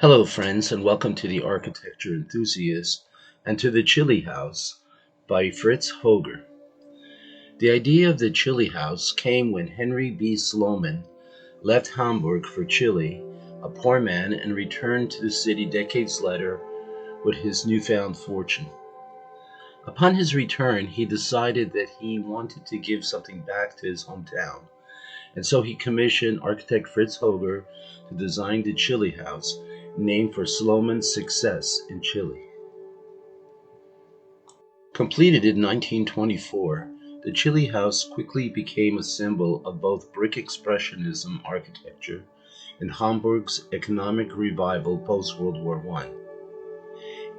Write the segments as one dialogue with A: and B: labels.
A: Hello, friends, and welcome to the Architecture Enthusiast and to the Chilehaus by Fritz Hoger. The idea of the Chilehaus came when Henry B. Sloman left Hamburg for Chile, a poor man, and returned to the city decades later with his newfound fortune. Upon his return, he decided that he wanted to give something back to his hometown, and so he commissioned architect Fritz Hoger to design the Chilehaus, named for Sloman's success in Chile. Completed in 1924, the Chilehaus quickly became a symbol of both Brick Expressionism architecture and Hamburg's economic revival post-World War I.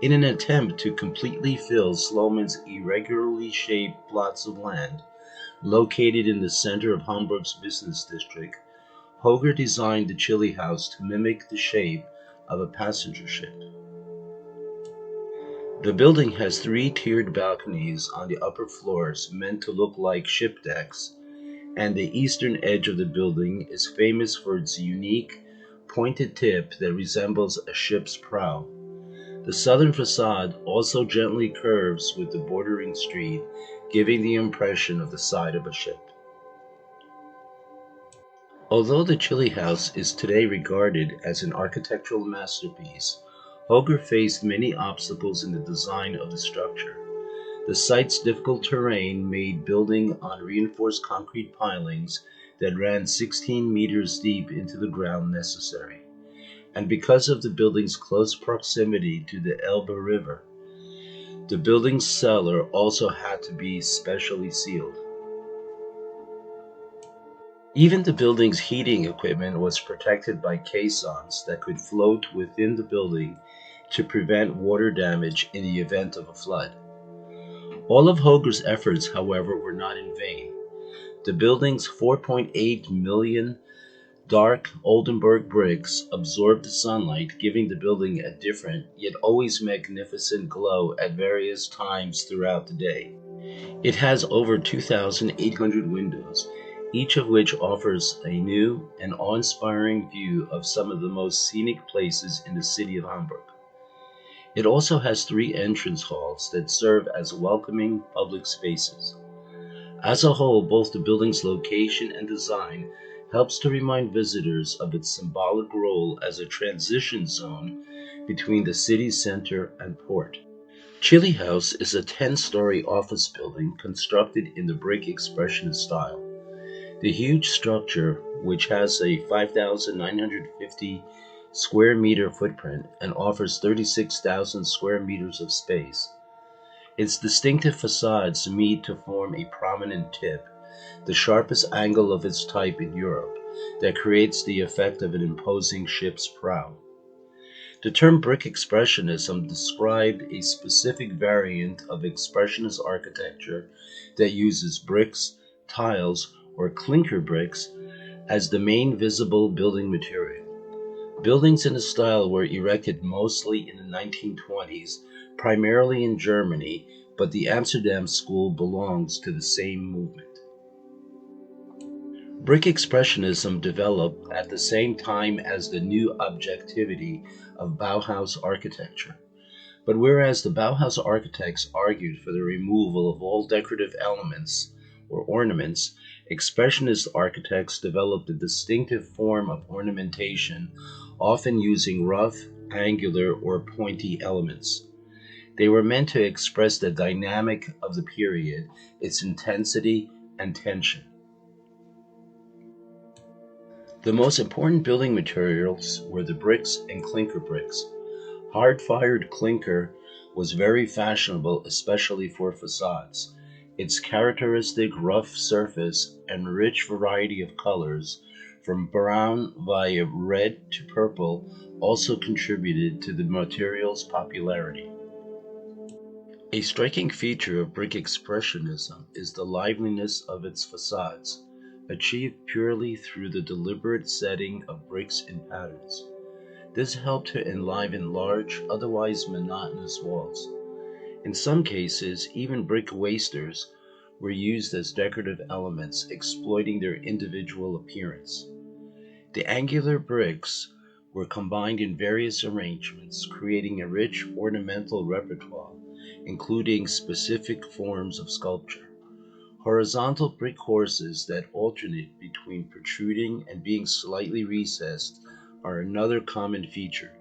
A: In an attempt to completely fill Sloman's irregularly shaped plots of land, located in the center of Hamburg's business district, Höger designed the Chilehaus to mimic the shape of a passenger ship. The building has three tiered balconies on the upper floors meant to look like ship decks, and the eastern edge of the building is famous for its unique, pointed tip that resembles a ship's prow. The southern façade also gently curves with the bordering street, giving the impression of the side of a ship. Although the Chilehaus is today regarded as an architectural masterpiece, Höger faced many obstacles in the design of the structure. The site's difficult terrain made building on reinforced concrete pilings that ran 16 meters deep into the ground necessary. And because of the building's close proximity to the Elbe River, the building's cellar also had to be specially sealed. Even the building's heating equipment was protected by caissons that could float within the building to prevent water damage in the event of a flood. All of Höger's efforts, however, were not in vain. The building's 4.8 million dark Oldenburg bricks absorbed the sunlight, giving the building a different, yet always magnificent glow at various times throughout the day. It has over 2,800 windows, each of which offers a new and awe-inspiring view of some of the most scenic places in the city of Hamburg. It also has three entrance halls that serve as welcoming public spaces. As a whole, both the building's location and design helps to remind visitors of its symbolic role as a transition zone between the city's center and port. Chilehaus is a 10-story office building constructed in the Brick Expressionist style. The huge structure, which has a 5,950 square meter footprint and offers 36,000 square meters of space. Its distinctive facades meet to form a prominent tip, the sharpest angle of its type in Europe, that creates the effect of an imposing ship's prow. The term Brick Expressionism described a specific variant of Expressionist architecture that uses bricks, tiles, or clinker bricks as the main visible building material. Buildings in the style were erected mostly in the 1920s, primarily in Germany, but the Amsterdam school belongs to the same movement. Brick Expressionism developed at the same time as the new objectivity of Bauhaus architecture. But whereas the Bauhaus architects argued for the removal of all decorative elements or ornaments, Expressionist architects developed a distinctive form of ornamentation, often using rough, angular, or pointy elements. They were meant to express the dynamic of the period, its intensity and tension. The most important building materials were the bricks and clinker bricks. Hard-fired clinker was very fashionable, especially for facades. Its characteristic rough surface and rich variety of colors, from brown via red to purple, also contributed to the material's popularity. A striking feature of Brick Expressionism is the liveliness of its facades, achieved purely through the deliberate setting of bricks in patterns. This helped to enliven large, otherwise monotonous walls. In some cases, even brick wasters were used as decorative elements, exploiting their individual appearance. The angular bricks were combined in various arrangements, creating a rich ornamental repertoire, including specific forms of sculpture. Horizontal brick horses that alternate between protruding and being slightly recessed are another common feature.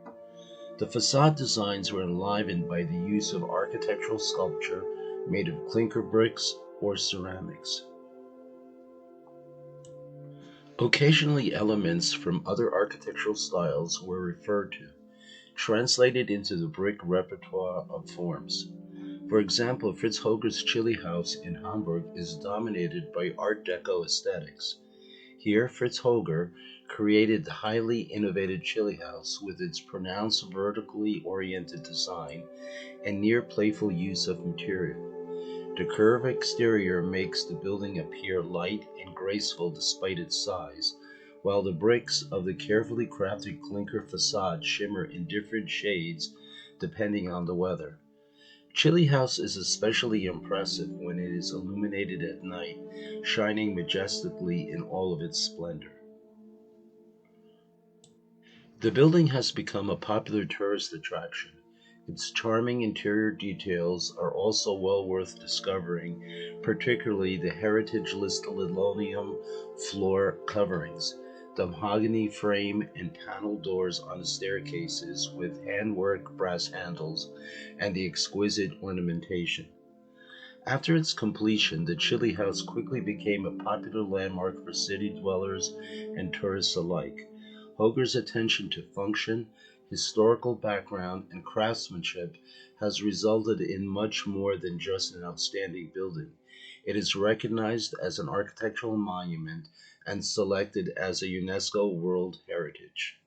A: The facade designs were enlivened by the use of architectural sculpture made of clinker bricks or ceramics. Occasionally, elements from other architectural styles were referred to, translated into the brick repertoire of forms. For example, Fritz Hoger's Chilehaus in Hamburg is dominated by Art Deco aesthetics. Here, Fritz Hoger created the highly innovative Chilehaus with its pronounced vertically oriented design and near playful use of material. The curved exterior makes the building appear light and graceful despite its size, while the bricks of the carefully crafted clinker facade shimmer in different shades depending on the weather. Chilehaus is especially impressive when it is illuminated at night, shining majestically in all of its splendor. The building has become a popular tourist attraction. Its charming interior details are also well worth discovering, particularly the heritage linoleum floor coverings, the mahogany frame and panel doors on the staircases with handwork brass handles, and the exquisite ornamentation. After its completion, the Chilehaus quickly became a popular landmark for city dwellers and tourists alike. Hoger's attention to function, historical background, and craftsmanship has resulted in much more than just an outstanding building. It is recognized as an architectural monument and selected as a UNESCO World Heritage.